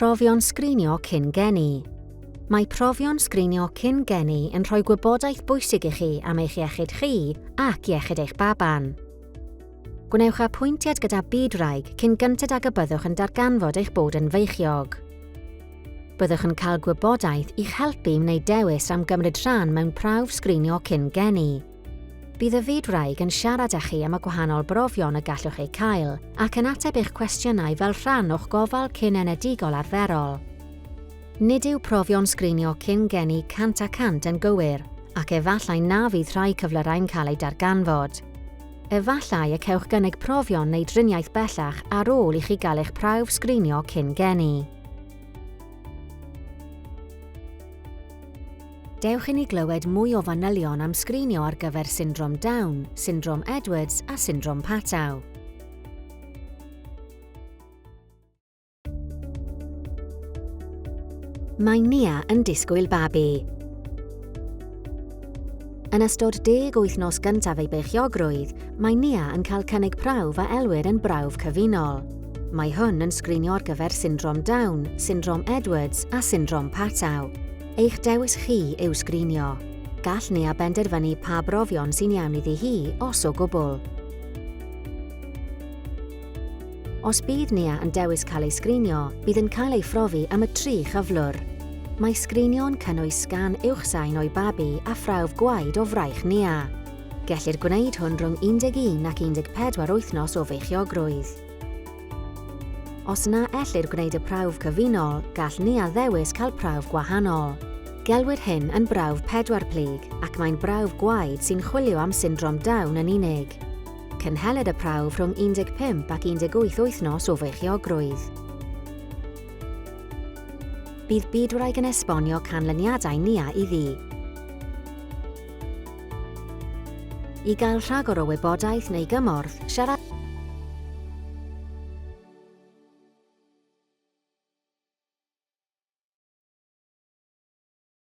Profion sgrinio cyn geni. Mae profion sgrinio cyn geni yn rhoi gwybodaeth bwysig i chi am eich iechyd chi ac iechyd eich baban. Gwnewch apwyntiad gyda bydwraig cyn gyntad ag y byddwch yn darganfod eich bod yn feichiog. Byddwch yn cael gwybodaeth i'ch helpu wneud dewis am gymryd rhan mewn prawf sgrinio cyn geni. Bydd y fydwraig yn siarad â chi am y gwahanol brofion y gallwch eu cael ac yn ateb eich cwestiynau fel rhan o'ch gofal cyn enedigol arferol. Nid yw profion sgrinio cyn geni 100% yn gywir, ac efallai na fydd rhai cyflyrau'n cael ei darganfod. Efallai y cewch gynnig profion neu driniaeth bellach ar ôl i chi gael eich prawf sgrinio cyn geni. Dewch i ni glywed mwy o fanylion am sgrinio ar gyfer syndrom Down, syndrom Edwards a syndrom Patau. Mae Nia yn disgwyl babi. Yn ystod 10 wythnos gyntaf ei beichiogrwydd, mae Nia yn cael cynnig prawf a elwir yn brawf cyfunol. Mae hwn yn sgrinio ar gyfer syndrom Down, syndrom Edwards a syndrom Patau. Eich dewis chi yw sgrinio. Gall Nia benderfynu pa brofion sy'n iawn iddi hi os o gwbl. Os bydd Nia yn dewis cael ei sgrinio, bydd yn cael ei phrofi am y 3 chyflwr. Mae sgrinio'n cynnwys sgan uwchsain o'i babi a phrawf gwaed o fraich Nia. Gellir gwneud hwn rhwng 11 ac 14 wythnos o feichiogrwydd. Os na ellir gwneud y prawf cyfunol, gall Nia ddewis cael prawf gwahanol. Gelwir hyn yn brawf 4 plyg ac mae'n brawf gwaed sy'n chwilio am syndrom Down yn unig. Cynhelid y prawf rhwng 15 ac 18 wythnos o feichiogrwydd. Bydd bydwraig yn esbonio canlyniadau Nia iddi. I gael rhagor o wybodaeth neu gymorth, siarad